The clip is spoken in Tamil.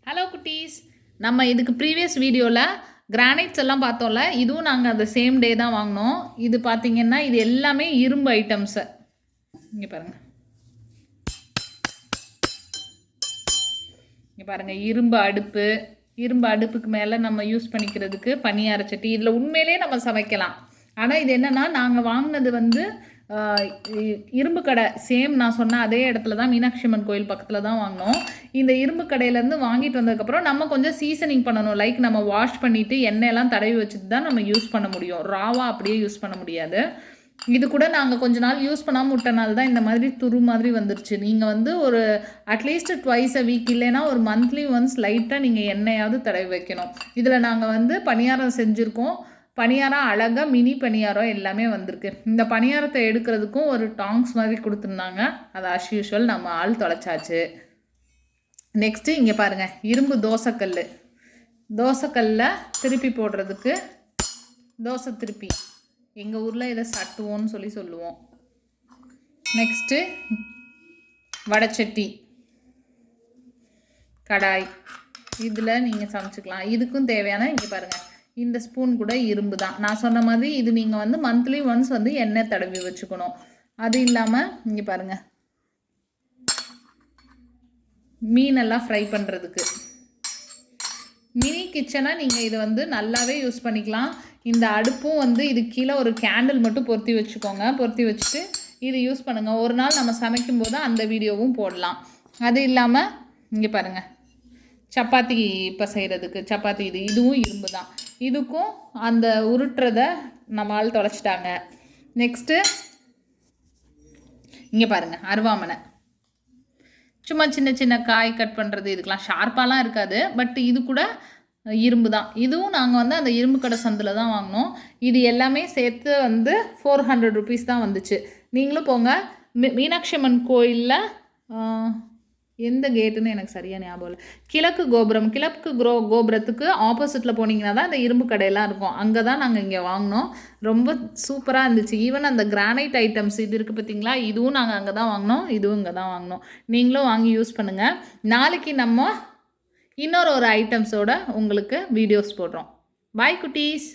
ஹலோ குட்டீஸ், நம்ம இதுக்கு ப்ரீவியஸ் வீடியோவில் கிரானைட்ஸ் எல்லாம் பார்த்தோம்ல. இதுவும் நாங்கள் அந்த சேம் டே தான் வாங்கினோம். இது பார்த்தீங்கன்னா இது எல்லாமே இரும்பு ஐட்டம்ஸு. இங்கே பாருங்கள், இங்கே பாருங்கள், இரும்பு அடுப்புக்கு மேலே நம்ம யூஸ் பண்ணிக்கிறதுக்கு பனியார சட்டி. இதில் உண்மையிலே நம்ம சமைக்கலாம். ஆனால் இது என்னென்னா, நாங்கள் வாங்கினது வந்து இரும்பு கடை, சேம் நான் சொன்ன அதே இடத்துல தான், மீனாட்சி அம்மன் கோயில் பக்கத்தில் தான் வாங்கினோம். இந்த இரும்பு கடையிலேருந்து வாங்கிட்டு வந்ததுக்கப்புறம் நம்ம கொஞ்சம் சீசனிங் பண்ணணும். லைக் நம்ம வாஷ் பண்ணிவிட்டு எண்ணெயெல்லாம் தடவி வச்சுட்டு தான் நம்ம யூஸ் பண்ண முடியும். ராவாக அப்படியே யூஸ் பண்ண முடியாது. இது கூட நாங்கள் கொஞ்ச நாள் யூஸ் பண்ணாமல் விட்ட நாள் தான் இந்த மாதிரி துரு மாதிரி வந்துருச்சு. நீங்கள் வந்து ஒரு அட்லீஸ்ட் ட்வைஸ் அ வீக், இல்லைன்னா ஒரு மந்த்லி ஒன்ஸ் லைட்டாக நீங்கள் எண்ணெயாவது தடவி வைக்கணும். இதில் நாங்கள் வந்து பணியாரம் செஞ்சுருக்கோம். பணியாரம் அழகாக மினி பணியாரம் எல்லாமே வந்திருக்கு. இந்த பணியாரத்தை எடுக்கிறதுக்கும் ஒரு டாங்ஸ் மாதிரி கொடுத்துருந்தாங்க. அது அஸ் யூஷுவல் நம்ம ஆள் தொலைச்சாச்சு. நெக்ஸ்ட்டு இங்கே பாருங்கள், இரும்பு தோசைக்கல்லில் திருப்பி போடுறதுக்கு தோசை திருப்பி, எங்கள் ஊரில் இதை சட்டுவோன்னு சொல்லுவோம். நெக்ஸ்ட்டு வடைச்சட்டி, கடாய், இதில் நீங்கள் சமைச்சிக்கலாம். இதுக்கும் தேவையான இங்கே பாருங்கள், இந்த ஸ்பூன் கூட இரும்பு தான். நான் சொன்ன மாதிரி இது நீங்கள் வந்து மந்த்லி ஒன்ஸ் வந்து எண்ணெய் தடவி வச்சுக்கணும். அது இல்லாமல் இங்கே பாருங்கள், மீனெல்லாம் ஃப்ரை பண்ணுறதுக்கு மினி கிச்சனாக நீங்கள் இதை வந்து நல்லாவே யூஸ் பண்ணிக்கலாம். இந்த அடுப்பும் வந்து இது கீழே ஒரு கேண்டில் மட்டும் பொருத்தி வச்சுக்கோங்க. பொருத்தி வச்சுட்டு இது யூஸ் பண்ணுங்கள். ஒரு நாள் நம்ம சமைக்கும்போது அந்த வீடியோவும் போடலாம். அது இல்லாமல் இங்கே பாருங்கள், சப்பாத்தி இப்போ செய்கிறதுக்கு சப்பாத்தி, இதுவும் இரும்பு தான். இதுக்கும் அந்த உருட்டுறதை நம்மால் தொலைச்சிட்டாங்க. நெக்ஸ்ட்டு இங்கே பாருங்கள், அருவாமனை, சும்மா சின்ன சின்ன காய் கட் பண்ணுறது. இதுக்கெலாம் ஷார்ப்பாலாம் இருக்காது, பட் இது கூட இரும்பு தான். இதுவும் நாங்கள் வந்து அந்த இரும்பு கடை சந்தில் தான் வாங்கினோம். இது எல்லாமே சேர்த்து வந்து 400 rupees தான் வந்துச்சு. நீங்களும் போங்க, மீனாட்சி அம்மன் கோயிலில் எந்த கேட்டுன்னு எனக்கு சரியாக ஞாபகம் இல்லை. கிழக்கு கோபுரத்துக்கு ஆப்போசிட்டில் போனீங்கன்னா தான் அந்த இரும்பு கடையெல்லாம் இருக்கும். அங்கே தான் நாங்கள் இங்கே வாங்கினோம். ரொம்ப சூப்பராக இருந்துச்சு. ஈவன் அந்த கிரானைட் ஐட்டம்ஸ் இது இருக்குது பார்த்தீங்களா, இதுவும் நாங்கள் அங்கே தான் வாங்கினோம். இதுவும் இங்கே தான் வாங்கினோம். நீங்களும் வாங்கி யூஸ் பண்ணுங்கள். நாளைக்கு நம்ம இன்னொரு ஐட்டம்ஸோட உங்களுக்கு வீடியோஸ் போடுறோம். பாய் குட்டீஸ்.